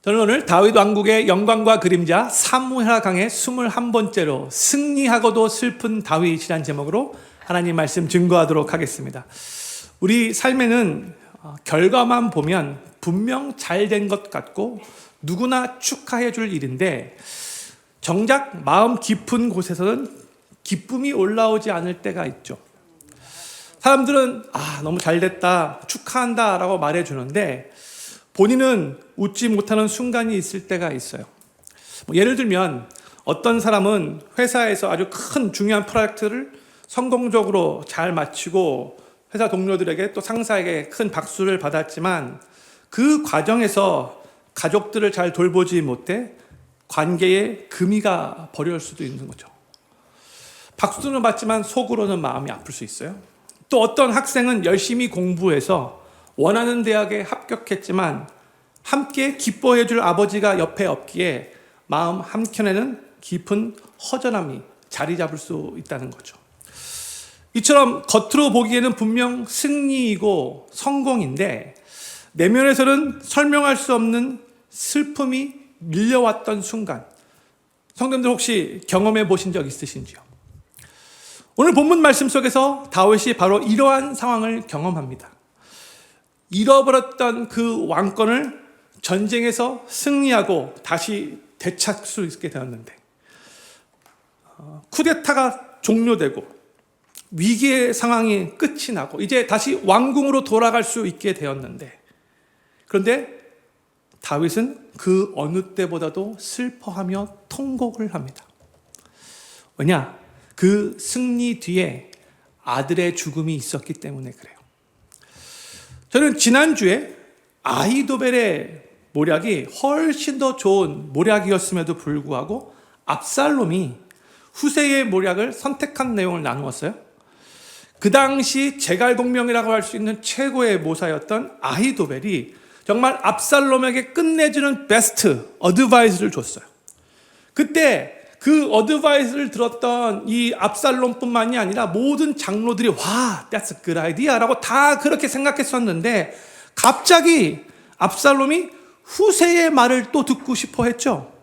저는 오늘 다윗 왕국의 영광과 그림자 사무엘하 강의 21번째로 승리하고도 슬픈 다윗이란 제목으로 하나님 말씀 증거하도록 하겠습니다. 우리 삶에는 결과만 보면 분명 잘 된 것 같고 누구나 축하해 줄 일인데 정작 마음 깊은 곳에서는 기쁨이 올라오지 않을 때가 있죠. 사람들은 너무 잘 됐다, 축하한다 라고 말해 주는데 본인은 웃지 못하는 순간이 있을 때가 있어요. 예를 들면 어떤 사람은 회사에서 아주 큰 중요한 프로젝트를 성공적으로 잘 마치고 회사 동료들에게 또 상사에게 큰 박수를 받았지만 그 과정에서 가족들을 잘 돌보지 못해 관계에 금이가 버려올 수도 있는 거죠. 박수는 받지만 속으로는 마음이 아플 수 있어요. 또 어떤 학생은 열심히 공부해서 원하는 대학에 합격했지만 함께 기뻐해 줄 아버지가 옆에 없기에 마음 한켠에는 깊은 허전함이 자리 잡을 수 있다는 거죠. 이처럼 겉으로 보기에는 분명 승리이고 성공인데 내면에서는 설명할 수 없는 슬픔이 밀려왔던 순간, 성도님들 혹시 경험해 보신 적 있으신지요? 오늘 본문 말씀 속에서 다윗이 바로 이러한 상황을 경험합니다. 잃어버렸던 그 왕권을 전쟁에서 승리하고 다시 되찾을 수 있게 되었는데 쿠데타가 종료되고 위기의 상황이 끝이 나고 이제 다시 왕궁으로 돌아갈 수 있게 되었는데 그런데 다윗은 그 어느 때보다도 슬퍼하며 통곡을 합니다. 왜냐? 그 승리 뒤에 아들의 죽음이 있었기 때문에 그래요. 저는 지난주에 아히도벨의 모략이 훨씬 더 좋은 모략이었음에도 불구하고 압살롬이 후세의 모략을 선택한 내용을 나누었어요. 그 당시 제갈공명이라고 할 수 있는 최고의 모사였던 아히도벨이 정말 압살롬에게 끝내주는 베스트 어드바이스를 줬어요. 그때 그 어드바이스를 들었던 이 압살롬뿐만이 아니라 모든 장로들이 와, that's a good idea 라고 다 그렇게 생각했었는데 갑자기 압살롬이 후세의 말을 또 듣고 싶어 했죠.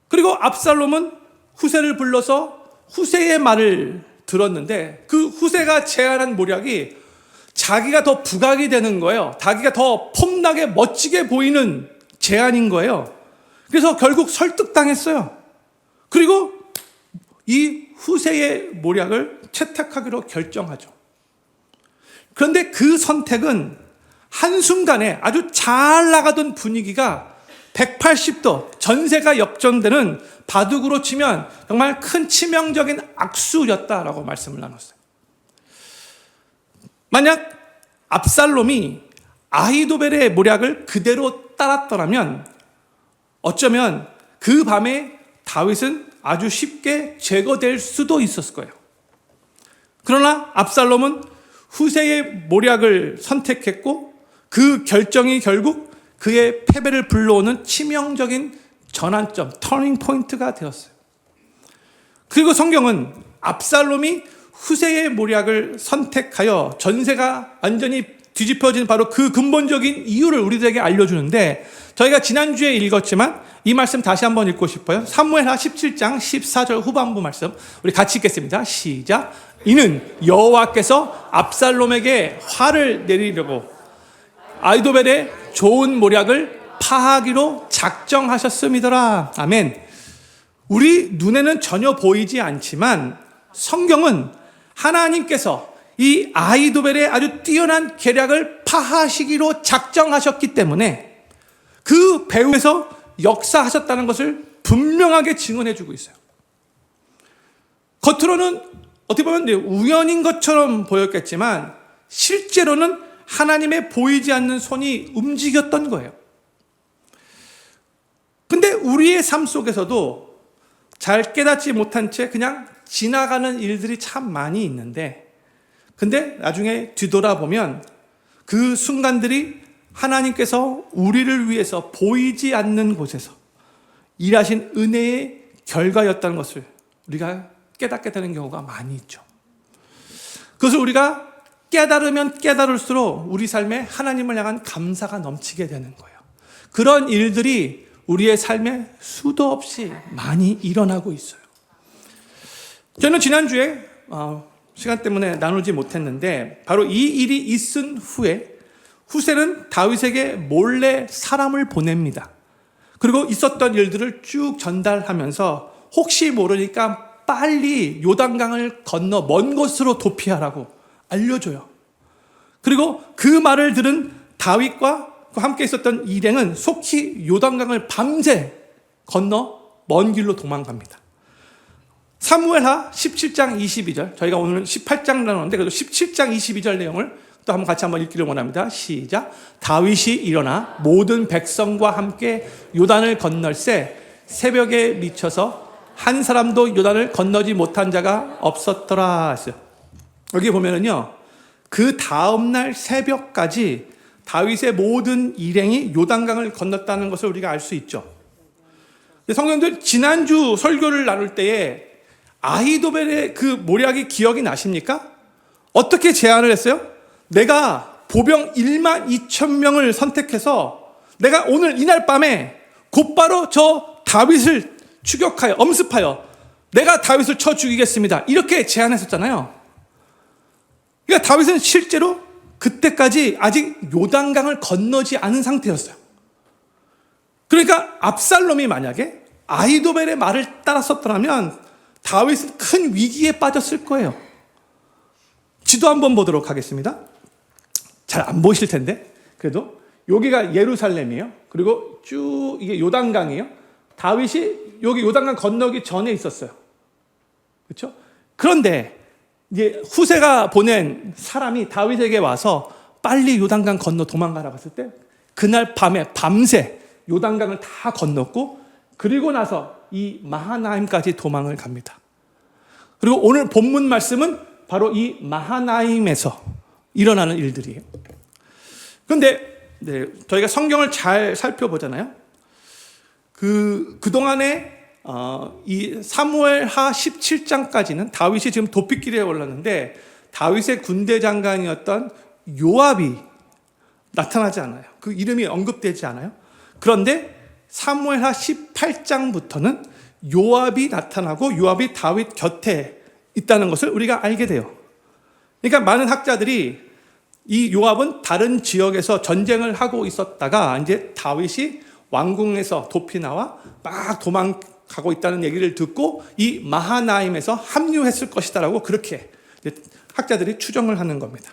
그리고 압살롬은 후세를 불러서 후세의 말을 들었는데 그 후세가 제안한 모략이 자기가 더 부각이 되는 거예요. 자기가 더 폼나게 멋지게 보이는 제안인 거예요. 그래서 결국 설득당했어요. 그리고 이 후세의 모략을 채택하기로 결정하죠. 그런데 그 선택은 한순간에 아주 잘 나가던 분위기가 180도 전세가 역전되는 바둑으로 치면 정말 큰 치명적인 악수였다라고 말씀을 나눴어요. 만약 압살롬이 아히도벨의 모략을 그대로 따랐더라면 어쩌면 그 밤에 다윗은 아주 쉽게 제거될 수도 있었을 거예요. 그러나 압살롬은 후세의 모략을 선택했고 그 결정이 결국 그의 패배를 불러오는 치명적인 전환점, 터닝 포인트가 되었어요. 그리고 성경은 압살롬이 후세의 모략을 선택하여 전세가 완전히 뒤집혀진 바로 그 근본적인 이유를 우리들에게 알려주는데 저희가 지난주에 읽었지만 이 말씀 다시 한번 읽고 싶어요. 사무엘하 17장 14절 후반부 말씀 우리 같이 읽겠습니다. 시작. 이는 여호와께서 압살롬에게 화를 내리려고 아히도벨의 좋은 모략을 파하기로 작정하셨음이더라. 아멘. 우리 눈에는 전혀 보이지 않지만 성경은 하나님께서 이 아히도벨의 아주 뛰어난 계략을 파하시기로 작정하셨기 때문에 그 배후에서 역사하셨다는 것을 분명하게 증언해주고 있어요. 겉으로는 어떻게 보면 우연인 것처럼 보였겠지만 실제로는 하나님의 보이지 않는 손이 움직였던 거예요. 근데 우리의 삶 속에서도 잘 깨닫지 못한 채 그냥 지나가는 일들이 참 많이 있는데 근데 나중에 뒤돌아보면 그 순간들이 하나님께서 우리를 위해서 보이지 않는 곳에서 일하신 은혜의 결과였다는 것을 우리가 깨닫게 되는 경우가 많이 있죠. 그것을 우리가 깨달으면 깨달을수록 우리 삶에 하나님을 향한 감사가 넘치게 되는 거예요. 그런 일들이 우리의 삶에 수도 없이 많이 일어나고 있어요. 저는 지난주에 시간 때문에 나누지 못했는데 바로 이 일이 있은 후에 후세는 다윗에게 몰래 사람을 보냅니다. 그리고 있었던 일들을 쭉 전달하면서 혹시 모르니까 빨리 요단강을 건너 먼 곳으로 도피하라고 알려줘요. 그리고 그 말을 들은 다윗과 함께 있었던 일행은 속히 요단강을 밤새 건너 먼 길로 도망갑니다. 사무엘하 17장 22절, 저희가 오늘 18장 나누는데 그래도 17장 22절 내용을 또 한번 같이 한번 읽기를 원합니다. 시작. 다윗이 일어나 모든 백성과 함께 요단을 건널새 새벽에 미쳐서 한 사람도 요단을 건너지 못한 자가 없었더라 했어요. 여기 보면은요, 그 다음날 새벽까지 다윗의 모든 일행이 요단강을 건넜다는 것을 우리가 알 수 있죠. 성도님들, 지난주 설교를 나눌 때에 아히도벨의 그 모략이 기억이 나십니까? 어떻게 제안을 했어요? 내가 보병 1만 2천 명을 선택해서 내가 오늘 이날 밤에 곧바로 저 다윗을 추격하여 엄습하여 내가 다윗을 쳐 죽이겠습니다. 이렇게 제안했었잖아요. 그러니까 다윗은 실제로 그때까지 아직 요단강을 건너지 않은 상태였어요. 그러니까 압살롬이 만약에 아히도벨의 말을 따랐었더라면 다윗은 큰 위기에 빠졌을 거예요. 지도 한번 보도록 하겠습니다. 잘 안 보이실 텐데 그래도 여기가 예루살렘이에요. 그리고 쭉 이게 요단강이에요. 다윗이 여기 요단강 건너기 전에 있었어요. 그렇죠? 그런데 이제 후세가 보낸 사람이 다윗에게 와서 빨리 요단강 건너 도망가라고 했을 때 그날 밤새 요단강을 다 건넜고 그리고 나서 이 마하나임까지 도망을 갑니다. 그리고 오늘 본문 말씀은 바로 이 마하나임에서 일어나는 일들이에요. 그런데 저희가 성경을 잘 살펴보잖아요. 그동안에 이 사무엘하 17장까지는 다윗이 지금 도피길에 올랐는데 다윗의 군대 장관이었던 요압이 나타나지 않아요. 그 이름이 언급되지 않아요. 그런데 사무엘하 18장부터는 요압이 나타나고 요압이 다윗 곁에 있다는 것을 우리가 알게 돼요. 그러니까 많은 학자들이 이 요압은 다른 지역에서 전쟁을 하고 있었다가 이제 다윗이 왕궁에서 도피 나와 막 도망가고 있다는 얘기를 듣고 이 마하나임에서 합류했을 것이다라고 그렇게 학자들이 추정을 하는 겁니다.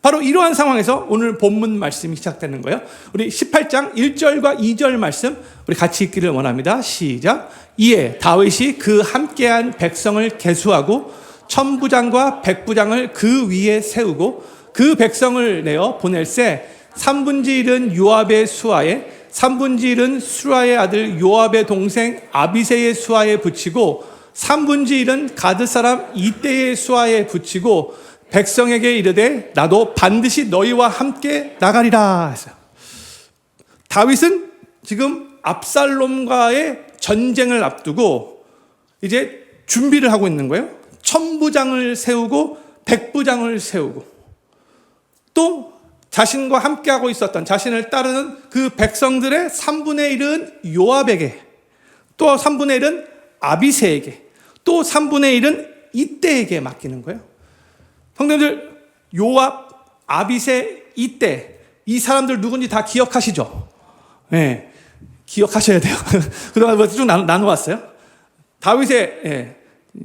바로 이러한 상황에서 오늘 본문 말씀이 시작되는 거예요. 우리 18장 1절과 2절 말씀 우리 같이 읽기를 원합니다. 시작. 이에 다윗이 그 함께한 백성을 계수하고 천부장과 백부장을 그 위에 세우고 그 백성을 내어 보낼새 3분의 1은 요압의 수하에 3분의 1은 수라의 아들 요압의 동생 아비새의 수하에 붙이고 3분의 1은 가드 사람 이때의 수하에 붙이고 백성에게 이르되 나도 반드시 너희와 함께 나가리라 했어요. 다윗은 지금 압살롬과의 전쟁을 앞두고 이제 준비를 하고 있는 거예요. 천부장을 세우고 백부장을 세우고 또 자신과 함께하고 있었던 자신을 따르는 그 백성들의 3분의 1은 요압에게 또 3분의 1은 아비새에게 또 3분의 1은 이때에게 맡기는 거예요. 성도님들, 요압, 아비새, 이때 이 사람들 누군지 다 기억하시죠? 네, 기억하셔야 돼요. 그동안 쭉 나눠왔어요. 다윗의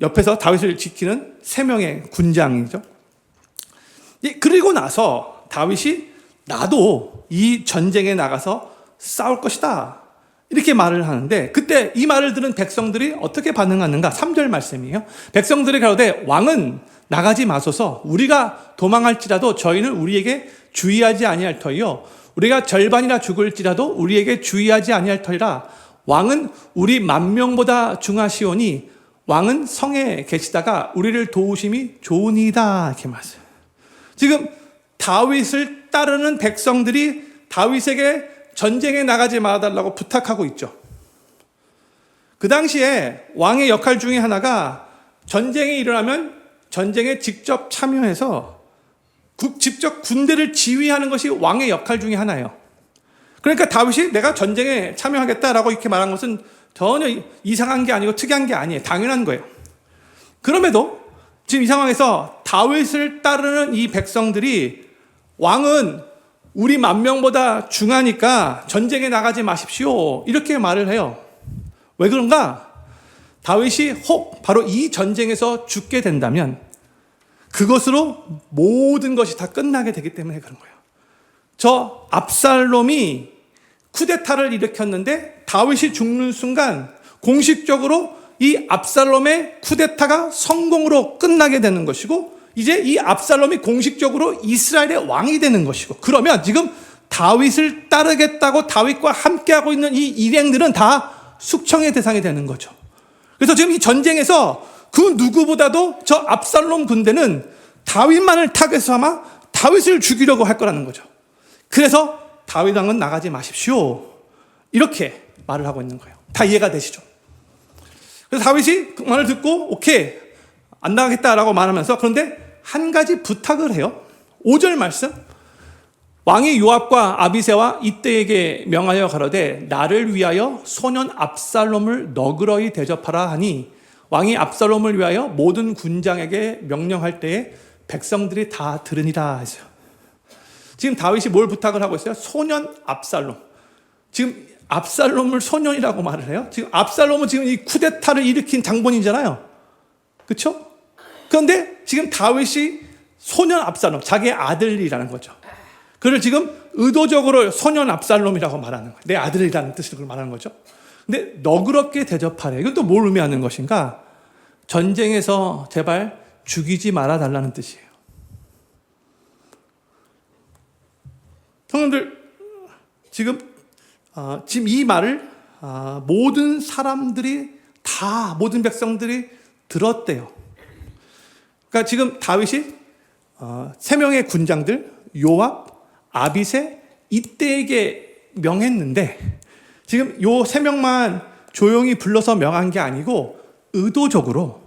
옆에서 다윗을 지키는 3명의 군장이죠. 그리고 나서 다윗이 나도 이 전쟁에 나가서 싸울 것이다 이렇게 말을 하는데 그때 이 말을 들은 백성들이 어떻게 반응하는가? 3절 말씀이에요. 백성들이 가로되 왕은 나가지 마소서. 우리가 도망할지라도 저희는 우리에게 주의하지 아니할 터이요 우리가 절반이나 죽을지라도 우리에게 주의하지 아니할 터이라. 왕은 우리 10,000명보다 중하시오니 왕은 성에 계시다가 우리를 도우심이 좋으니이다 이렇게 말했어요. 지금 다윗을 따르는 백성들이 다윗에게 전쟁에 나가지 말아달라고 부탁하고 있죠. 그 당시에 왕의 역할 중에 하나가 전쟁이 일어나면 전쟁에 직접 참여해서 직접 군대를 지휘하는 것이 왕의 역할 중에 하나예요. 그러니까 다윗이 내가 전쟁에 참여하겠다라고 이렇게 말한 것은 전혀 이상한 게 아니고 특이한 게 아니에요. 당연한 거예요. 그럼에도 지금 이 상황에서 다윗을 따르는 이 백성들이 왕은 우리 만명보다 중하니까 전쟁에 나가지 마십시오, 이렇게 말을 해요. 왜 그런가? 다윗이 혹 바로 이 전쟁에서 죽게 된다면 그것으로 모든 것이 다 끝나게 되기 때문에 그런 거예요. 저 압살롬이 쿠데타를 일으켰는데 다윗이 죽는 순간 공식적으로 이 압살롬의 쿠데타가 성공으로 끝나게 되는 것이고, 이제 이 압살롬이 공식적으로 이스라엘의 왕이 되는 것이고, 그러면 지금 다윗을 따르겠다고 다윗과 함께하고 있는 이 일행들은 다 숙청의 대상이 되는 거죠. 그래서 지금 이 전쟁에서 그 누구보다도 저 압살롬 군대는 다윗만을 타겟으로 삼아 다윗을 죽이려고 할 거라는 거죠. 그래서 다윗 왕은 나가지 마십시오, 이렇게 말을 하고 있는 거예요. 다 이해가 되시죠? 그래서 다윗이 그 말을 듣고 오케이, 안 나가겠다라고 말하면서, 그런데 한 가지 부탁을 해요. 5절 말씀. 왕이 요압과 아비새와 이때에게 명하여 가로되 나를 위하여 소년 압살롬을 너그러이 대접하라 하니 왕이 압살롬을 위하여 모든 군장에게 명령할 때에 백성들이 다 들으니라 했어요. 지금 다윗이 뭘 부탁을 하고 있어요? 소년 압살롬. 지금 압살롬을 소년이라고 말을 해요. 지금 압살롬은 지금 이 쿠데타를 일으킨 장본이잖아요. 그렇죠? 그런데 지금 다윗이 소년 압살롬, 자기의 아들이라는 거죠. 그를 지금 의도적으로 소년 압살롬이라고 말하는 거예요. 내 아들이라는 뜻으로 말하는 거죠. 근데 너그럽게 대접하래. 이건 또 뭘 의미하는 것인가? 전쟁에서 제발 죽이지 말아 달라는 뜻이에요. 성도들, 지금 이 말을 모든 사람들이 다, 모든 백성들이 들었대요. 그러니까 지금 다윗이 3명의 군장들 요압, 아비새, 이때에게 명했는데 지금 요 3명만 조용히 불러서 명한 게 아니고 의도적으로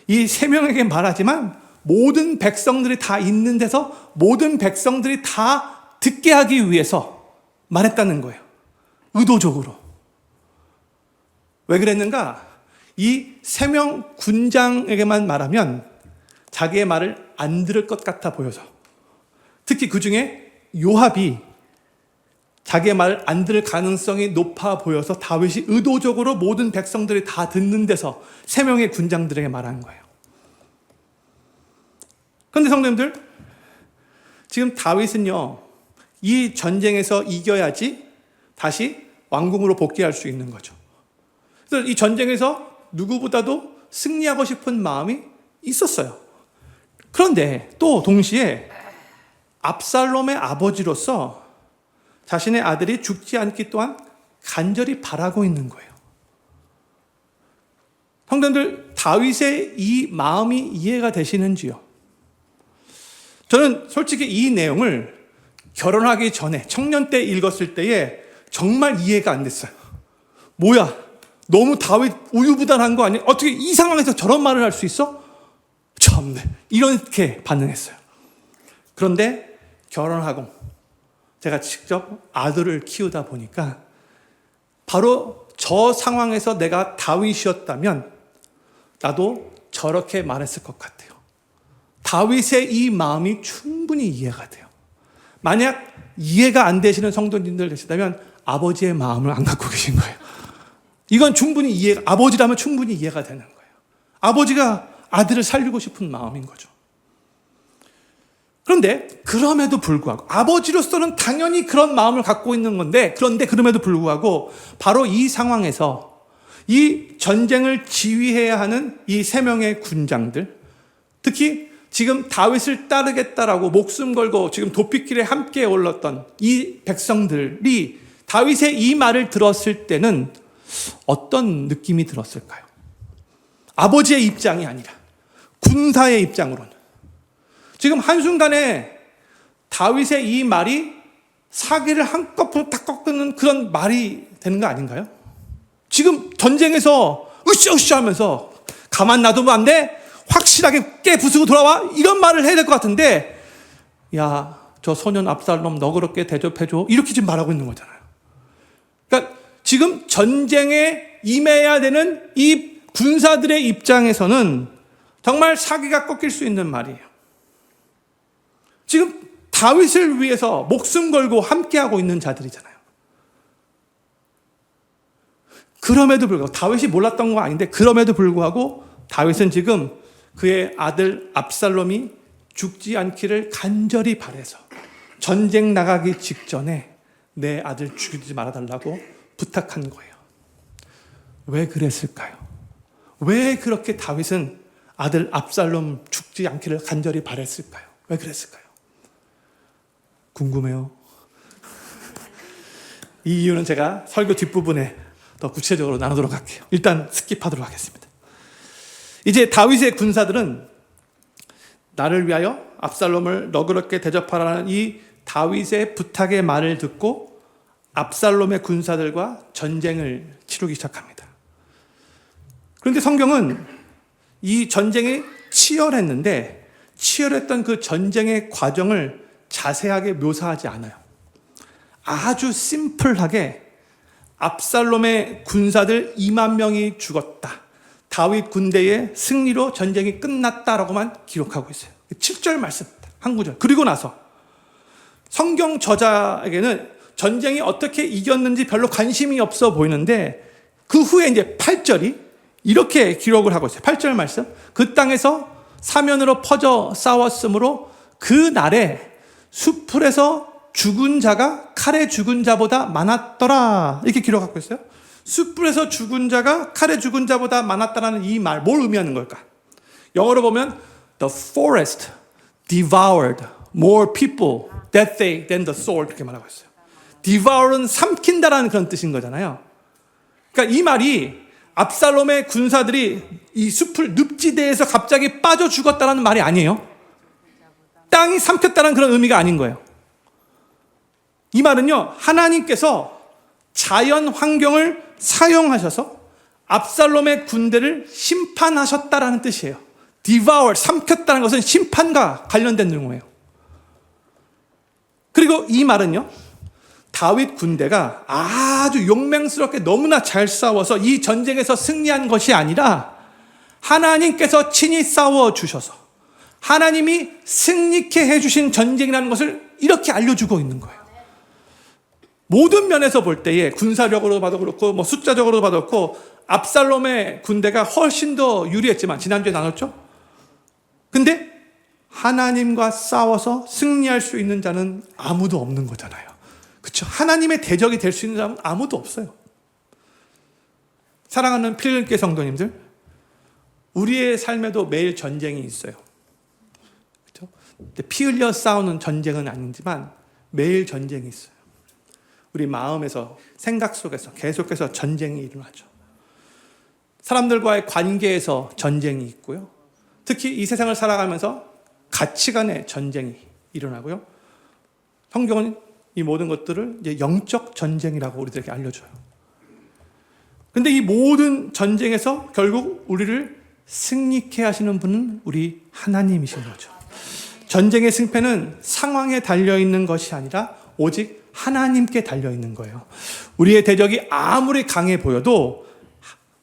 이 3명에게 말하지만 모든 백성들이 다 있는 데서 모든 백성들이 다 듣게 하기 위해서 말했다는 거예요. 의도적으로. 왜 그랬는가? 이 3명 군장에게만 말하면 자기의 말을 안 들을 것 같아 보여서, 특히 그 중에 요압이 자기의 말을 안 들을 가능성이 높아 보여서 다윗이 의도적으로 모든 백성들이 다 듣는 데서 3명의 군장들에게 말한 거예요. 그런데 성도님들, 지금 다윗은요, 이 전쟁에서 이겨야지 다시 왕궁으로 복귀할 수 있는 거죠. 그래서 이 전쟁에서 누구보다도 승리하고 싶은 마음이 있었어요. 그런데 또 동시에 압살롬의 아버지로서 자신의 아들이 죽지 않기 또한 간절히 바라고 있는 거예요. 성도님들, 다윗의 이 마음이 이해가 되시는지요? 저는 솔직히 이 내용을 결혼하기 전에 청년 때 읽었을 때에 정말 이해가 안 됐어요. 뭐야, 너무 다윗 우유부단한 거 아니야? 어떻게 이 상황에서 저런 말을 할 수 있어? 참네, 이렇게 반응했어요. 그런데 결혼하고 제가 직접 아들을 키우다 보니까 바로 저 상황에서 내가 다윗이었다면 나도 저렇게 말했을 것 같아요. 다윗의 이 마음이 충분히 이해가 돼요. 만약 이해가 안 되시는 성도님들 계시다면 아버지의 마음을 안 갖고 계신 거예요. 이건 충분히 아버지라면 충분히 이해가 되는 거예요. 아버지가 아들을 살리고 싶은 마음인 거죠. 그런데 그럼에도 불구하고 아버지로서는 당연히 그런 마음을 갖고 있는 건데, 그런데 그럼에도 불구하고 바로 이 상황에서 이 전쟁을 지휘해야 하는 이 3명의 군장들, 특히 지금 다윗을 따르겠다라고 목숨 걸고 지금 도피길에 함께 올랐던 이 백성들이 다윗의 이 말을 들었을 때는 어떤 느낌이 들었을까요? 아버지의 입장이 아니라 군사의 입장으로는 지금 한순간에 다윗의 이 말이 사기를 한꺼풀 딱 꺾는 그런 말이 되는 거 아닌가요? 지금 전쟁에서 으쌰으쌰 하면서 가만 놔두면 안 돼? 확실하게 깨부수고 돌아와? 이런 말을 해야 될 것 같은데, 야, 저 소년 압살롬 너그럽게 대접해줘, 이렇게 지금 말하고 있는 거잖아요. 그러니까 지금 전쟁에 임해야 되는 이 군사들의 입장에서는 정말 사기가 꺾일 수 있는 말이에요. 지금 다윗을 위해서 목숨 걸고 함께하고 있는 자들이잖아요. 그럼에도 불구하고 다윗이 몰랐던 거 아닌데 그럼에도 불구하고 다윗은 지금 그의 아들 압살롬이 죽지 않기를 간절히 바라서 전쟁 나가기 직전에 내 아들 죽이지 말아달라고 부탁한 거예요. 왜 그랬을까요? 왜 그렇게 다윗은 아들 압살롬 죽지 않기를 간절히 바랬을까요? 왜 그랬을까요? 궁금해요. 이 이유는 제가 설교 뒷부분에 더 구체적으로 나누도록 할게요. 일단 스킵하도록 하겠습니다. 이제 다윗의 군사들은 나를 위하여 압살롬을 너그럽게 대접하라는 이 다윗의 부탁의 말을 듣고 압살롬의 군사들과 전쟁을 치르기 시작합니다. 그런데 성경은 이 전쟁이 치열했는데 치열했던 그 전쟁의 과정을 자세하게 묘사하지 않아요. 아주 심플하게 압살롬의 군사들 2만 명이 죽었다. 다윗 군대의 승리로 전쟁이 끝났다라고만 기록하고 있어요. 7절 말씀, 한 구절. 그리고 나서 성경 저자에게는 전쟁이 어떻게 이겼는지 별로 관심이 없어 보이는데 그 후에 이제 8절이 이렇게 기록을 하고 있어요. 8절 말씀. 그 땅에서 사면으로 퍼져 싸웠으므로 그 날에 수풀에서 죽은 자가 칼에 죽은 자보다 많았더라. 이렇게 기록하고 있어요. 숯불에서 죽은 자가 칼에 죽은 자보다 많았다라는 이 말, 뭘 의미하는 걸까? 영어로 보면 The forest devoured more people that day than the sword, 그렇게 말하고 있어요. devour은 삼킨다라는 그런 뜻인 거잖아요. 그러니까 이 말이 압살롬의 군사들이 이 숲을 늪지대에서 갑자기 빠져 죽었다라는 말이 아니에요. 땅이 삼켰다는 그런 의미가 아닌 거예요. 이 말은요, 하나님께서 자연 환경을 사용하셔서 압살롬의 군대를 심판하셨다라는 뜻이에요. devour, 삼켰다는 것은 심판과 관련된 용어예요. 그리고 이 말은요, 다윗 군대가 아주 용맹스럽게 너무나 잘 싸워서 이 전쟁에서 승리한 것이 아니라 하나님께서 친히 싸워주셔서 하나님이 승리케 해주신 전쟁이라는 것을 이렇게 알려주고 있는 거예요. 모든 면에서 볼 때에 군사력으로 봐도 그렇고 뭐 숫자적으로 봐도 그렇고 압살롬의 군대가 훨씬 더 유리했지만 지난주에 나눴죠. 근데 하나님과 싸워서 승리할 수 있는 자는 아무도 없는 거잖아요. 그렇죠? 하나님의 대적이 될 수 있는 사람은 아무도 없어요. 사랑하는 필립계 성도님들, 우리의 삶에도 매일 전쟁이 있어요. 그렇죠? 피 흘려 싸우는 전쟁은 아니지만 매일 전쟁이 있어요. 우리 마음에서, 생각 속에서 계속해서 전쟁이 일어나죠. 사람들과의 관계에서 전쟁이 있고요. 특히 이 세상을 살아가면서 가치관의 전쟁이 일어나고요. 성경은 이 모든 것들을 이제 영적 전쟁이라고 우리들에게 알려줘요. 근데 이 모든 전쟁에서 결국 우리를 승리케 하시는 분은 우리 하나님이신 거죠. 전쟁의 승패는 상황에 달려있는 것이 아니라 오직 하나님께 달려있는 거예요. 우리의 대적이 아무리 강해 보여도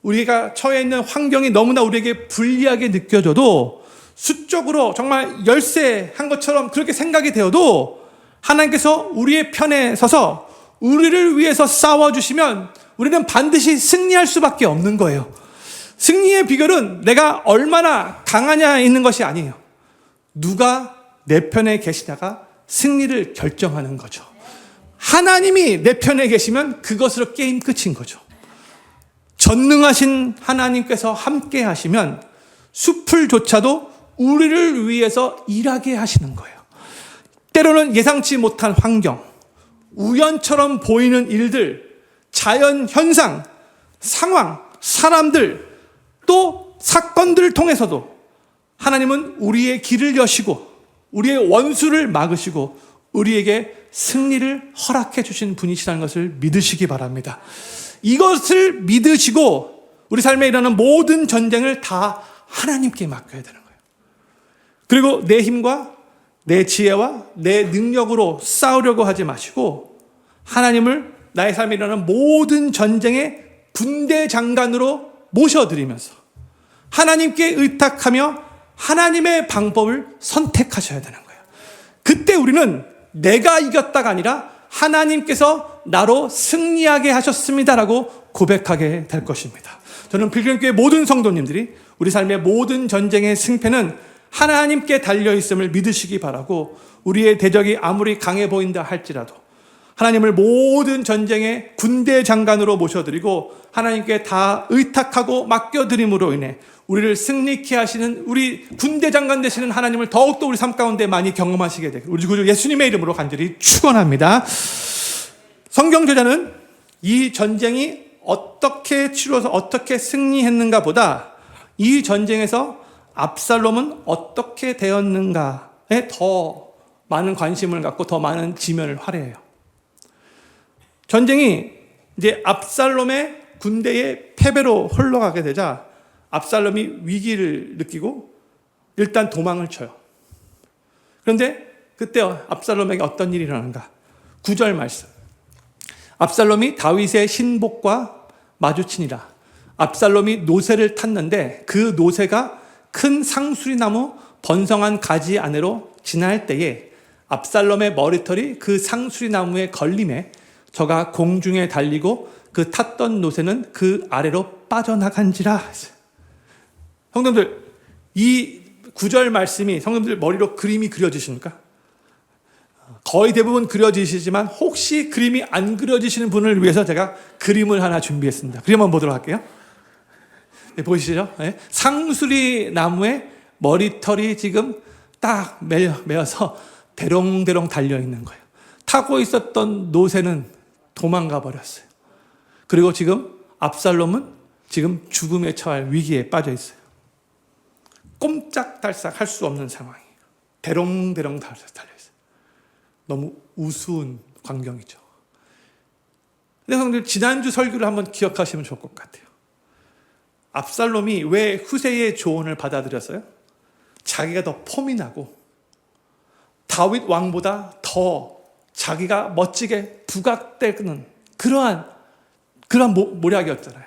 우리가 처해 있는 환경이 너무나 우리에게 불리하게 느껴져도 수적으로 정말 열세한 것처럼 그렇게 생각이 되어도 하나님께서 우리의 편에 서서 우리를 위해서 싸워주시면 우리는 반드시 승리할 수밖에 없는 거예요. 승리의 비결은 내가 얼마나 강하냐에 있는 것이 아니에요. 누가 내 편에 계시냐가 승리를 결정하는 거죠. 하나님이 내 편에 계시면 그것으로 게임 끝인 거죠. 전능하신 하나님께서 함께 하시면 숲을조차도 우리를 위해서 일하게 하시는 거예요. 때로는 예상치 못한 환경, 우연처럼 보이는 일들, 자연 현상, 상황, 사람들, 또 사건들을 통해서도 하나님은 우리의 길을 여시고 우리의 원수를 막으시고 우리에게 승리를 허락해 주신 분이시라는 것을 믿으시기 바랍니다. 이것을 믿으시고 우리 삶에 일어나는 모든 전쟁을 다 하나님께 맡겨야 되는 거예요. 그리고 내 힘과 내 지혜와 내 능력으로 싸우려고 하지 마시고 하나님을 나의 삶에 일어나는 모든 전쟁의 군대 장관으로 모셔드리면서 하나님께 의탁하며 하나님의 방법을 선택하셔야 되는 거예요. 그때 우리는 내가 이겼다가 아니라 하나님께서 나로 승리하게 하셨습니다라고 고백하게 될 것입니다. 저는 필그림교회 모든 성도님들이 우리 삶의 모든 전쟁의 승패는 하나님께 달려있음을 믿으시기 바라고, 우리의 대적이 아무리 강해 보인다 할지라도 하나님을 모든 전쟁의 군대 장관으로 모셔드리고 하나님께 다 의탁하고 맡겨드림으로 인해 우리를 승리케 하시는 우리 군대 장관 되시는 하나님을 더욱더 우리 삶 가운데 많이 경험하시게 되길 우리 구주 예수님의 이름으로 간절히 축원합니다. 성경 저자는 이 전쟁이 어떻게 치루어서 어떻게 승리했는가 보다 이 전쟁에서 압살롬은 어떻게 되었는가에 더 많은 관심을 갖고 더 많은 지면을 활애해요. 전쟁이 이제 압살롬의 군대의 패배로 흘러가게 되자 압살롬이 위기를 느끼고 일단 도망을 쳐요. 그런데 그때 압살롬에게 어떤 일이 일어나는가? 9절 말씀. 압살롬이 다윗의 신복과 마주치니라. 압살롬이 노새를 탔는데 그 노새가 큰 상수리나무 번성한 가지 아래로 지날 때에 압살롬의 머리털이 그 상수리나무에 걸림에 저가 공중에 달리고 그 탔던 노새는 그 아래로 빠져나간지라. 성도님들, 이 9절 말씀이 성도님들 머리로 그림이 그려지십니까? 거의 대부분 그려지시지만 혹시 그림이 안 그려지시는 분을 위해서 제가 그림을 하나 준비했습니다. 그림 한번 보도록 할게요. 네, 보이시죠? 네. 상수리 나무에 머리털이 지금 딱 매어서 대롱대롱 달려있는 거예요. 타고 있었던 노새는 도망가 버렸어요. 그리고 지금 압살롬은 지금 죽음에 처할 위기에 빠져 있어요. 꼼짝달싹 할 수 없는 상황이에요. 대롱대롱 달려있어요. 너무 우스운 광경이죠. 근데 형들 지난주 설교를 한번 기억하시면 좋을 것 같아요. 압살롬이 왜 후세의 조언을 받아들였어요? 자기가 더 폼이 나고 다윗 왕보다 더 자기가 멋지게 부각되는 그러한 모략이었잖아요.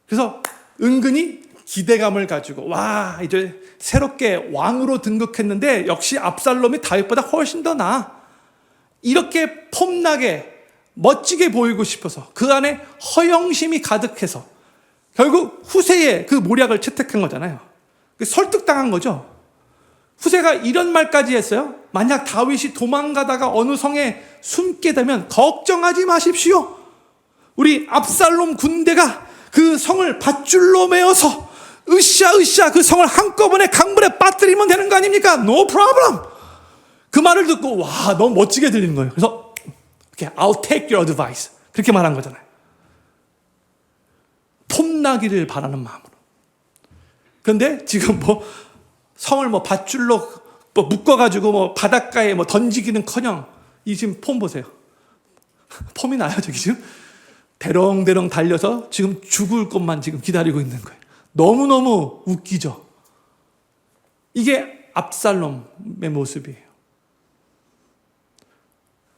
그래서 은근히 기대감을 가지고 와 이제 새롭게 왕으로 등극했는데 역시 압살롬이 다윗보다 훨씬 더 나아. 이렇게 폼나게 멋지게 보이고 싶어서 그 안에 허영심이 가득해서 결국 후세의 그 모략을 채택한 거잖아요. 설득당한 거죠. 후세가 이런 말까지 했어요. 만약 다윗이 도망가다가 어느 성에 숨게 되면 걱정하지 마십시오. 우리 압살롬 군대가 그 성을 밧줄로 메어서 으쌰으쌰 그 성을 한꺼번에 강물에 빠뜨리면 되는 거 아닙니까? No problem. 그 말을 듣고 와 너무 멋지게 들리는 거예요. 그래서 okay, I'll take your advice. 그렇게 말한 거잖아요. 폼나기를 바라는 마음으로. 그런데 지금 성을 밧줄로 묶어가지고 바닷가에 던지기는커녕 이 지금 폼 보세요. 폼이 나요 저기 지금 대롱대롱 달려서 지금 죽을 것만 지금 기다리고 있는 거예요. 너무너무 웃기죠. 이게 압살롬의 모습이에요.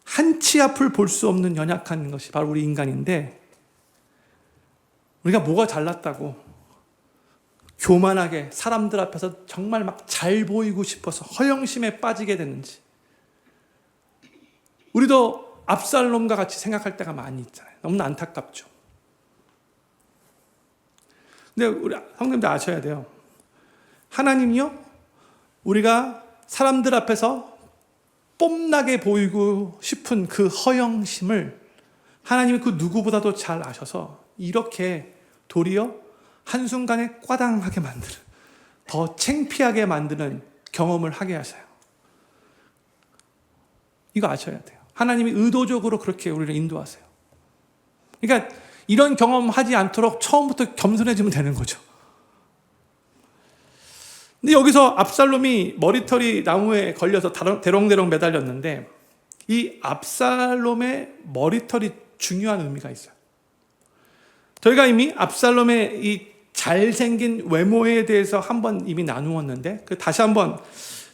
한치 앞을 볼 수 없는 연약한 것이 바로 우리 인간인데 우리가 뭐가 잘났다고 교만하게 사람들 앞에서 정말 막 잘 보이고 싶어서 허영심에 빠지게 되는지 우리도 압살롬과 같이 생각할 때가 많이 있잖아요. 너무나 안타깝죠. 근데 우리 성도님들 아셔야 돼요. 하나님이요 우리가 사람들 앞에서 뽐나게 보이고 싶은 그 허영심을 하나님이 그 누구보다도 잘 아셔서 이렇게 도리어 한순간에 꽈당하게 만드는 더 창피하게 만드는 경험을 하게 하셔요. 이거 아셔야 돼요. 하나님이 의도적으로 그렇게 우리를 인도하세요. 그러니까 이런 경험하지 않도록 처음부터 겸손해지면 되는 거죠. 근데 여기서 압살롬이 머리털이 나무에 걸려서 대롱대롱 매달렸는데 이 압살롬의 머리털이 중요한 의미가 있어요. 저희가 이미 압살롬의 이 잘생긴 외모에 대해서 한번 이미 나누었는데 다시 한번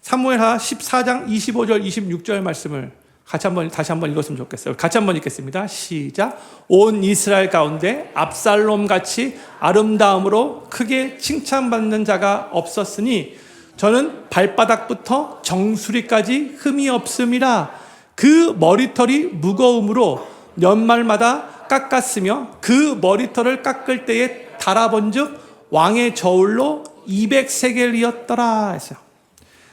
사무엘하 14장 25절 26절 말씀을 다시 한번 읽었으면 좋겠어요. 같이 한번 읽겠습니다. 시작. 온 이스라엘 가운데 압살롬 같이 아름다움으로 크게 칭찬받는 자가 없었으니 저는 발바닥부터 정수리까지 흠이 없음이라. 그 머리털이 무거움으로 연말마다 깎았으며 그 머리털을 깎을 때에 달아본즉 왕의 저울로 200세겔이었더라 했어요.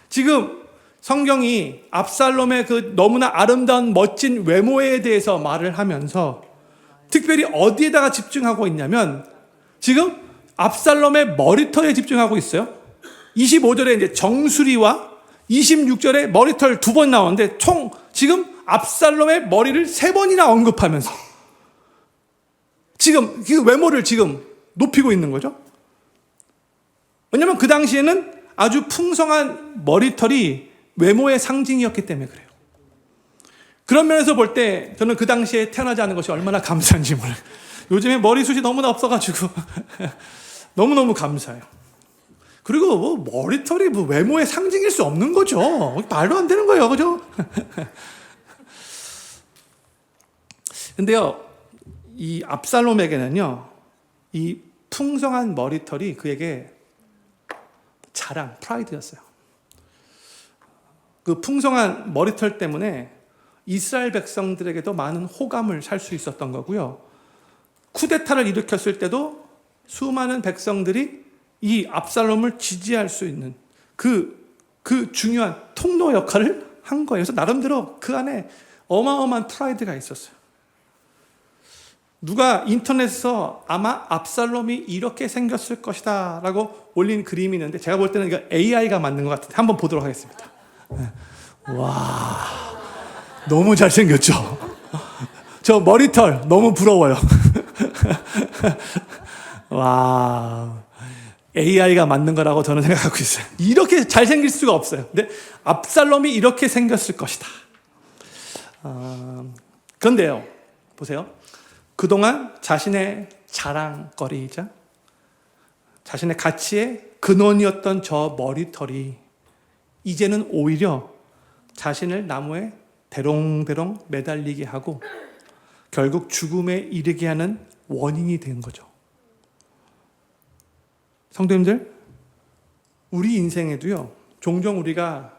지금 성경이 압살롬의 그 너무나 아름다운 멋진 외모에 대해서 말을 하면서 특별히 어디에다가 집중하고 있냐면 지금 압살롬의 머리털에 집중하고 있어요. 25절에 이제 정수리와 26절에 머리털 2번 나오는데 총 지금 압살롬의 머리를 3번이나 언급하면서 지금 그 외모를 지금 높이고 있는 거죠. 왜냐하면 그 당시에는 아주 풍성한 머리털이 외모의 상징이었기 때문에 그래요. 그런 면에서 볼 때 저는 그 당시에 태어나지 않은 것이 얼마나 감사한지 몰라요. 요즘에 머리숱이 너무나 없어가지고 너무너무 감사해요. 그리고 뭐 머리털이 뭐 외모의 상징일 수 없는 거죠. 말도 안 되는 거예요. 그죠? 근데요, 이 압살롬에게는요, 이 풍성한 머리털이 그에게 자랑, 프라이드였어요. 그 풍성한 머리털 때문에 이스라엘 백성들에게도 많은 호감을 살 수 있었던 거고요. 쿠데타를 일으켰을 때도 수많은 백성들이 이 압살롬을 지지할 수 있는 그 중요한 통로 역할을 한 거예요. 그래서 나름대로 그 안에 어마어마한 프라이드가 있었어요. 누가 인터넷에서 아마 압살롬이 이렇게 생겼을 것이다 라고 올린 그림이 있는데 제가 볼 때는 이거 AI가 만든 것 같은데 한번 보도록 하겠습니다. 와, 너무 잘생겼죠? 저 머리털 너무 부러워요. 와, AI가 만든 거라고 저는 생각하고 있어요. 이렇게 잘생길 수가 없어요. 근데 압살롬이 이렇게 생겼을 것이다. 그런데요, 보세요. 그동안 자신의 자랑거리이자 자신의 가치의 근원이었던 저 머리털이 이제는 오히려 자신을 나무에 대롱대롱 매달리게 하고 결국 죽음에 이르게 하는 원인이 된 거죠. 성도님들, 우리 인생에도요, 종종 우리가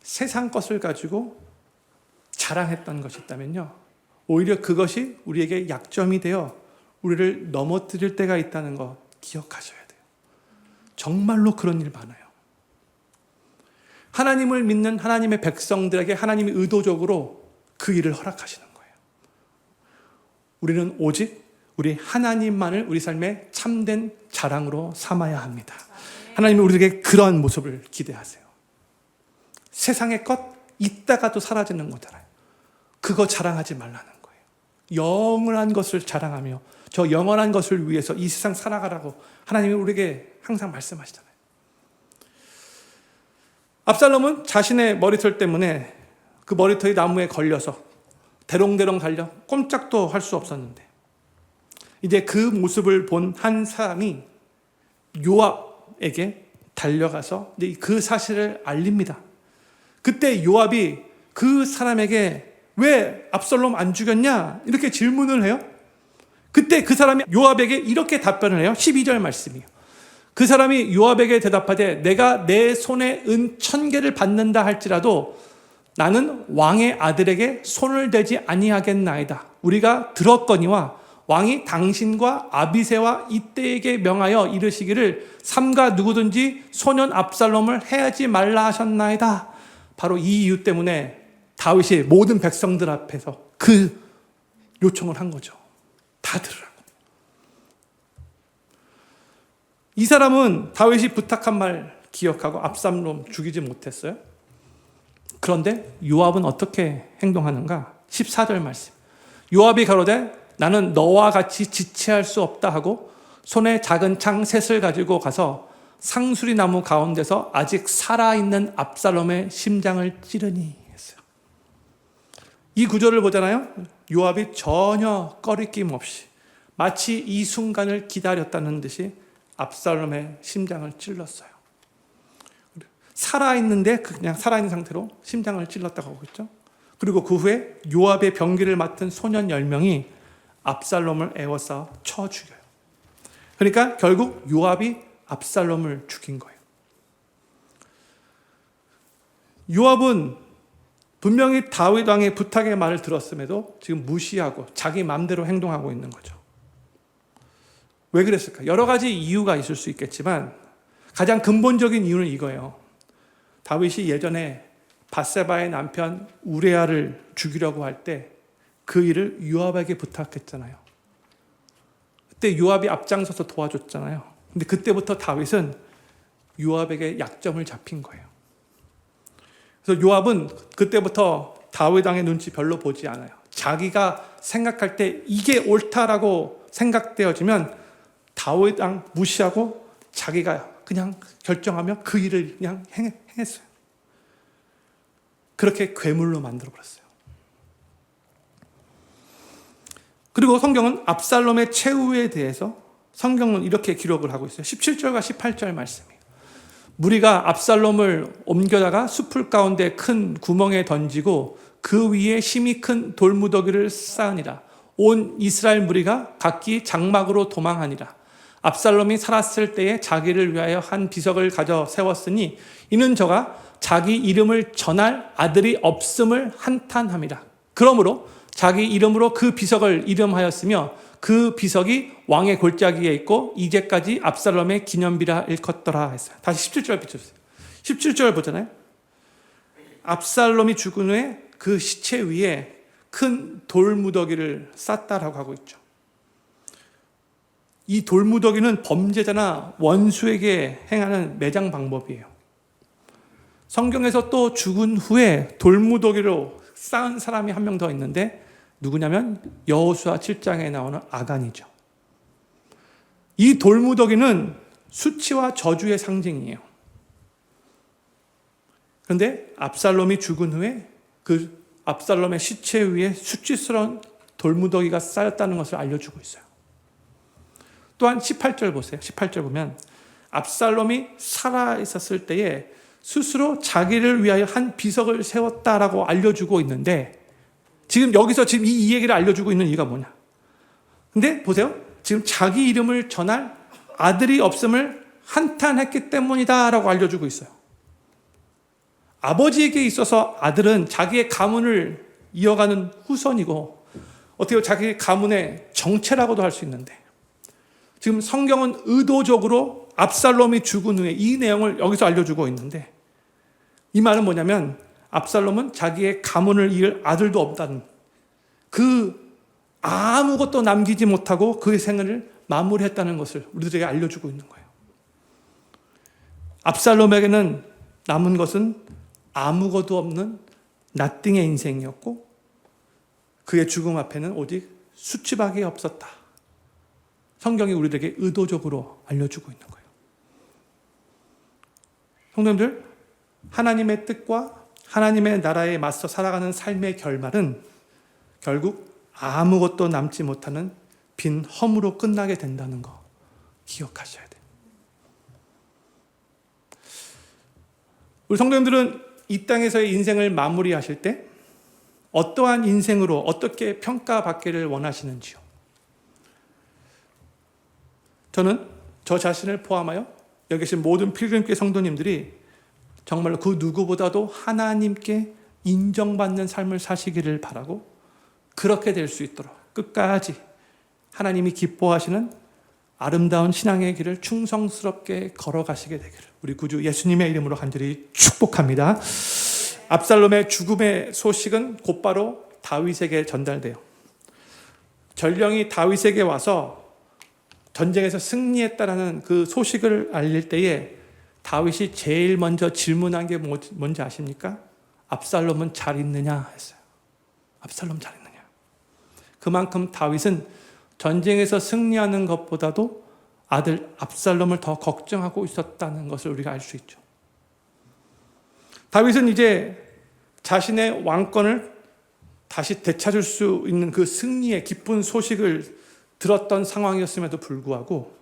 세상 것을 가지고 자랑했던 것이 있다면요, 오히려 그것이 우리에게 약점이 되어 우리를 넘어뜨릴 때가 있다는 거 기억하셔야 돼요. 정말로 그런 일 많아요. 하나님을 믿는 하나님의 백성들에게 하나님이 의도적으로 그 일을 허락하시는 거예요. 우리는 오직 우리 하나님만을 우리 삶의 참된 자랑으로 삼아야 합니다. 하나님은 우리에게 그러한 모습을 기대하세요. 세상의 것 있다가도 사라지는 거잖아요. 그거 자랑하지 말라는 거예요. 영원한 것을 자랑하며 저 영원한 것을 위해서 이 세상 살아가라고 하나님이 우리에게 항상 말씀하시잖아요. 압살롬은 자신의 머리털 때문에 그 머리털이 나무에 걸려서 대롱대롱 달려 꼼짝도 할 수 없었는데 이제 그 모습을 본 한 사람이 요압에게 달려가서 그 사실을 알립니다. 그때 요압이 그 사람에게 왜 압살롬 안 죽였냐? 이렇게 질문을 해요. 그때 그 사람이 요압에게 이렇게 답변을 해요. 12절 말씀이요. 그 사람이 요압에게 대답하되 내가 내 손에 은 1000개를 받는다 할지라도 나는 왕의 아들에게 손을 대지 아니하겠나이다. 우리가 들었거니와 왕이 당신과 아비새와 이때에게 명하여 이르시기를 삼가 누구든지 소년 압살롬을 해하지 말라 하셨나이다. 바로 이 이유 때문에 다윗이 모든 백성들 앞에서 그 요청을 한 거죠. 다 들으라고. 이 사람은 다윗이 부탁한 말 기억하고 압살롬 죽이지 못했어요. 그런데 요압은 어떻게 행동하는가? 14절 말씀. 요압이 가로되 나는 너와 같이 지체할 수 없다 하고 손에 작은 창 셋을 가지고 가서 상수리 나무 가운데서 아직 살아있는 압살롬의 심장을 찌르니 했어요. 이 구절을 보잖아요. 요압이 전혀 꺼리낌 없이 마치 이 순간을 기다렸다는 듯이 압살롬의 심장을 찔렀어요. 살아있는데 그냥 살아있는 상태로 심장을 찔렀다고 하고 있죠. 그리고 그 후에 요압의 병기를 맡은 소년 10명이 압살롬을 에워싸 쳐 죽여요. 그러니까 결국 요압이 압살롬을 죽인 거예요. 요압은 분명히 다윗 왕의 부탁의 말을 들었음에도 지금 무시하고 자기 마음대로 행동하고 있는 거죠. 왜 그랬을까? 여러 가지 이유가 있을 수 있겠지만 가장 근본적인 이유는 이거예요. 다윗이 예전에 밧세바의 남편 우레아를 죽이려고 할 때 그 일을 요압에게 부탁했잖아요. 그때 요압이 앞장서서 도와줬잖아요. 근데 그때부터 다윗은 요압에게 약점을 잡힌 거예요. 그래서 요압은 그때부터 다윗 왕의 눈치 별로 보지 않아요. 자기가 생각할 때 이게 옳다라고 생각되어지면 다윗 왕 무시하고 자기가 그냥 결정하며 그 일을 그냥 행했어요. 그렇게 괴물로 만들어버렸어요. 그리고 성경은 압살롬의 최후에 대해서 성경은 이렇게 기록을 하고 있어요. 17절과 18절 말씀이에요. 무리가 압살롬을 옮겨다가 숲을 가운데 큰 구멍에 던지고 그 위에 심히 큰 돌무더기를 쌓으니라. 온 이스라엘 무리가 각기 장막으로 도망하니라. 압살롬이 살았을 때에 자기를 위하여 한 비석을 가져 세웠으니 이는 저가 자기 이름을 전할 아들이 없음을 한탄함이라. 그러므로 자기 이름으로 그 비석을 이름하였으며 그 비석이 왕의 골짜기에 있고 이제까지 압살롬의 기념비라 일컫더라 했어요. 다시 17절 비춰주세요. 17절 보잖아요. 압살롬이 죽은 후에 그 시체 위에 큰 돌무더기를 쌌다라고 하고 있죠. 이 돌무더기는 범죄자나 원수에게 행하는 매장 방법이에요. 성경에서 또 죽은 후에 돌무더기로 쌓은 사람이 한 명 더 있는데 누구냐면 여호수아 7장에 나오는 아간이죠. 이 돌무더기는 수치와 저주의 상징이에요. 그런데 압살롬이 죽은 후에 그 압살롬의 시체 위에 수치스러운 돌무더기가 쌓였다는 것을 알려주고 있어요. 또한 18절 보세요. 18절 보면 압살롬이 살아 있었을 때에 스스로 자기를 위하여 한 비석을 세웠다라고 알려주고 있는데 지금 여기서 지금 이 얘기를 알려주고 있는 이유가 뭐냐? 근데 보세요. 지금 자기 이름을 전할 아들이 없음을 한탄했기 때문이다라고 알려주고 있어요. 아버지에게 있어서 아들은 자기의 가문을 이어가는 후손이고 어떻게 보면 자기의 가문의 정체라고도 할 수 있는데 지금 성경은 의도적으로 압살롬이 죽은 후에 이 내용을 여기서 알려주고 있는데 이 말은 뭐냐면 압살롬은 자기의 가문을 이을 아들도 없다는 그 아무것도 남기지 못하고 그의 생을 마무리했다는 것을 우리들에게 알려주고 있는 거예요. 압살롬에게는 남은 것은 아무것도 없는 나띵의 인생이었고 그의 죽음 앞에는 오직 수치밖에 없었다. 성경이 우리들에게 의도적으로 알려주고 있는 거예요. 성도님들, 하나님의 뜻과 하나님의 나라에 맞서 살아가는 삶의 결말은 결국 아무것도 남지 못하는 빈 험으로 끝나게 된다는 거 기억하셔야 돼요. 우리 성도님들은 이 땅에서의 인생을 마무리하실 때 어떠한 인생으로 어떻게 평가받기를 원하시는지요? 저는 저 자신을 포함하여 여기 계신 모든 필금교회 성도님들이 정말로 그 누구보다도 하나님께 인정받는 삶을 사시기를 바라고 그렇게 될 수 있도록 끝까지 하나님이 기뻐하시는 아름다운 신앙의 길을 충성스럽게 걸어가시게 되기를 우리 구주 예수님의 이름으로 간절히 축복합니다. 압살롬의 죽음의 소식은 곧바로 다윗에게 전달돼요. 전령이 다윗에게 와서 전쟁에서 승리했다라는 그 소식을 알릴 때에 다윗이 제일 먼저 질문한 게 뭔지 아십니까? 압살롬은 잘 있느냐 했어요. 압살롬 잘 있느냐. 그만큼 다윗은 전쟁에서 승리하는 것보다도 아들 압살롬을 더 걱정하고 있었다는 것을 우리가 알 수 있죠. 다윗은 이제 자신의 왕권을 다시 되찾을 수 있는 그 승리의 기쁜 소식을 들었던 상황이었음에도 불구하고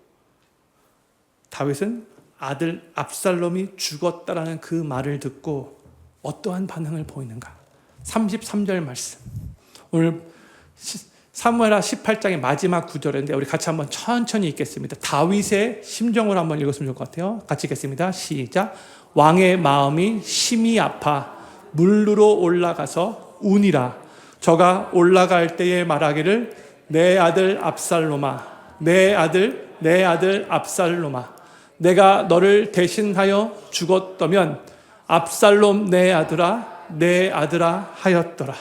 다윗은 아들 압살롬이 죽었다라는 그 말을 듣고 어떠한 반응을 보이는가? 33절 말씀. 오늘 사무엘하 18장의 마지막 구절인데 우리 같이 한번 천천히 읽겠습니다. 다윗의 심정을 한번 읽었으면 좋을 것 같아요. 같이 읽겠습니다. 시작. 왕의 마음이 심히 아파 물루로 올라가서 우니라. 저가 올라갈 때에 말하기를 내 아들 압살롬아, 내 아들 압살롬아, 내가 너를 대신하여 죽었다면 압살롬 내 아들아 하였더라.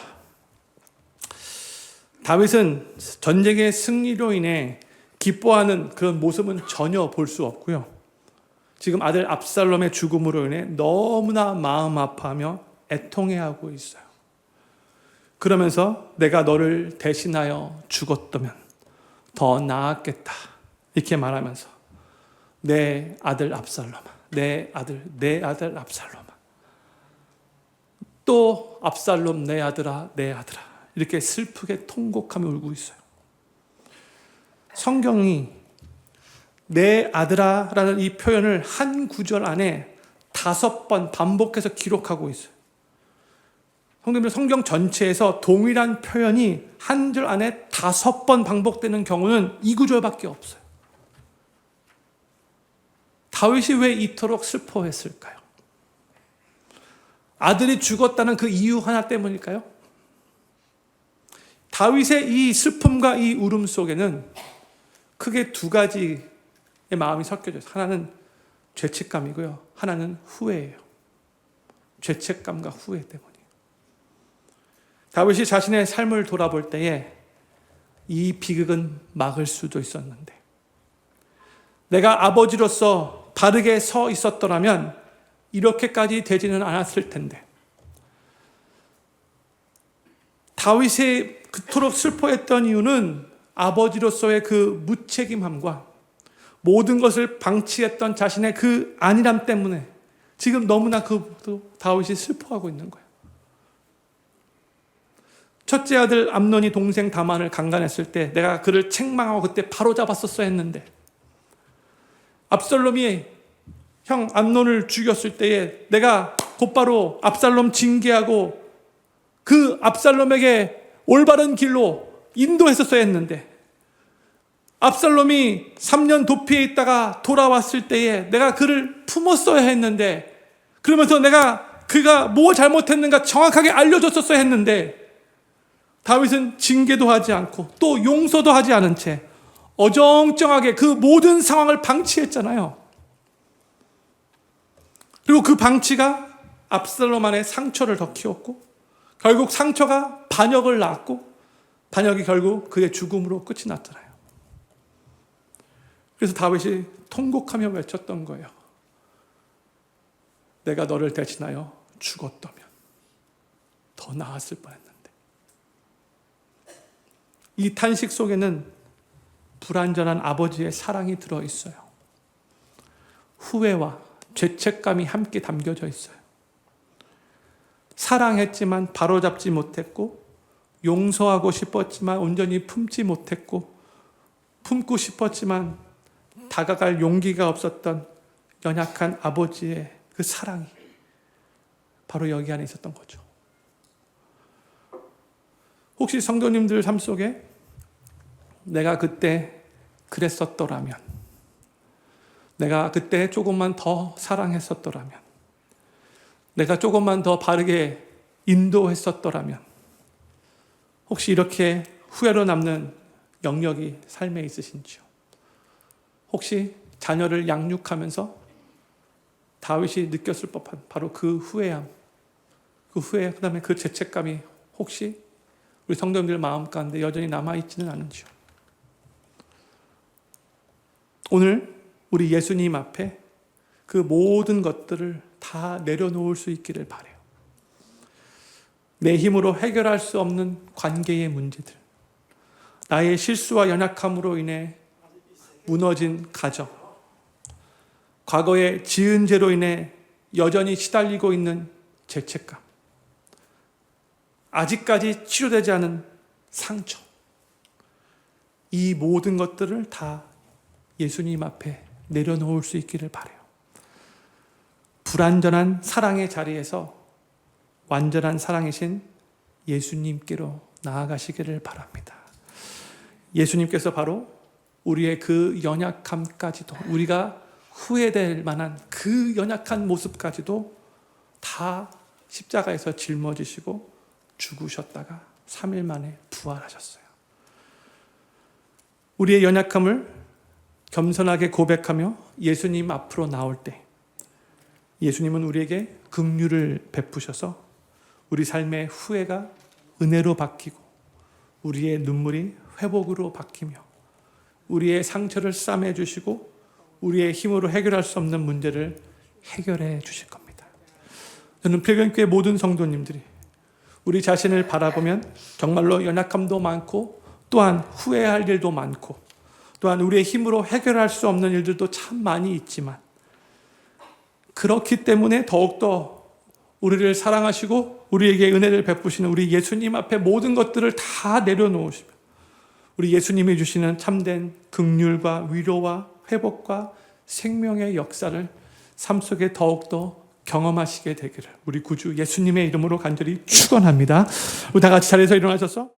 다윗은 전쟁의 승리로 인해 기뻐하는 그런 모습은 전혀 볼 수 없고요. 지금 아들 압살롬의 죽음으로 인해 너무나 마음 아파하며 애통해하고 있어요. 그러면서 내가 너를 대신하여 죽었다면 더 나았겠다 이렇게 말하면서 내 아들 압살롬아, 내 아들 압살롬아, 또 압살롬 내 아들아 이렇게 슬프게 통곡하며 울고 있어요. 성경이 내 아들아라는 이 표현을 한 구절 안에 5번 반복해서 기록하고 있어요. 성경 전체에서 동일한 표현이 한 줄 안에 5번 반복되는 경우는 이 구절밖에 없어요. 다윗이 왜 이토록 슬퍼했을까요? 아들이 죽었다는 그 이유 하나 때문일까요? 다윗의 이 슬픔과 이 울음 속에는 크게 2가지의 마음이 섞여져 있어요. 하나는 죄책감이고요. 하나는 후회예요. 죄책감과 후회 때문이에요. 다윗이 자신의 삶을 돌아볼 때에 이 비극은 막을 수도 있었는데 내가 아버지로서 바르게 서 있었더라면 이렇게까지 되지는 않았을 텐데 다윗이 그토록 슬퍼했던 이유는 아버지로서의 그 무책임함과 모든 것을 방치했던 자신의 그 안일함 때문에 지금 너무나 다윗이 슬퍼하고 있는 거예요. 첫째 아들 암논이 동생 다만을 강간했을 때 내가 그를 책망하고 그때 바로 잡았었어야 했는데 압살롬이 형 암논을 죽였을 때에 내가 곧바로 압살롬 징계하고 그 압살롬에게 올바른 길로 인도했었어야 했는데 압살롬이 3년 도피에 있다가 돌아왔을 때에 내가 그를 품었어야 했는데 그러면서 그가 뭐 잘못했는가 정확하게 알려줬었어야 했는데 다윗은 징계도 하지 않고 또 용서도 하지 않은 채 어정쩡하게 그 모든 상황을 방치했잖아요. 그리고 그 방치가 압살롬 안에 상처를 더 키웠고 결국 상처가 반역을 낳았고 반역이 결국 그의 죽음으로 끝이 났잖아요. 그래서 다윗이 통곡하며 외쳤던 거예요. 내가 너를 대신하여 죽었다면 더 나았을 뻔했는데. 이 탄식 속에는 불완전한 아버지의 사랑이 들어있어요. 후회와 죄책감이 함께 담겨져 있어요. 사랑했지만 바로잡지 못했고 용서하고 싶었지만 온전히 품지 못했고 품고 싶었지만 다가갈 용기가 없었던 연약한 아버지의 그 사랑이 바로 여기 안에 있었던 거죠. 혹시 성도님들 삶 속에 내가 그때 그랬었더라면, 내가 그때 조금만 더 사랑했었더라면, 내가 조금만 더 바르게 인도했었더라면, 혹시 이렇게 후회로 남는 영역이 삶에 있으신지요? 혹시 자녀를 양육하면서 다윗이 느꼈을 법한 바로 그 후회함, 그 후회, 그 다음에 그 죄책감이 혹시 우리 성도님들 마음 가운데 여전히 남아있지는 않은지요? 오늘 우리 예수님 앞에 그 모든 것들을 다 내려놓을 수 있기를 바라요. 내 힘으로 해결할 수 없는 관계의 문제들, 나의 실수와 연약함으로 인해 무너진 가정, 과거에 지은 죄로 인해 여전히 시달리고 있는 죄책감, 아직까지 치료되지 않은 상처, 이 모든 것들을 다 예수님 앞에 내려놓을 수 있기를 바라요. 불완전한 사랑의 자리에서 완전한 사랑이신 예수님께로 나아가시기를 바랍니다. 예수님께서 바로 우리의 그 연약함까지도, 우리가 후회될 만한 그 연약한 모습까지도 다 십자가에서 짊어지시고 죽으셨다가 3일 만에 부활하셨어요. 우리의 연약함을 겸손하게 고백하며 예수님 앞으로 나올 때 예수님은 우리에게 긍휼을 베푸셔서 우리 삶의 후회가 은혜로 바뀌고 우리의 눈물이 회복으로 바뀌며 우리의 상처를 싸매 주시고 우리의 힘으로 해결할 수 없는 문제를 해결해 주실 겁니다. 저는 필경교회 모든 성도님들이 우리 자신을 바라보면 정말로 연약함도 많고 또한 후회할 일도 많고 또한 우리의 힘으로 해결할 수 없는 일들도 참 많이 있지만 그렇기 때문에 더욱더 우리를 사랑하시고 우리에게 은혜를 베푸시는 우리 예수님 앞에 모든 것들을 다 내려놓으시며 우리 예수님이 주시는 참된 긍휼과 위로와 회복과 생명의 역사를 삶 속에 더욱더 경험하시게 되기를 우리 구주 예수님의 이름으로 간절히 축원합니다. 우리 다 같이 자리에서 일어나셔서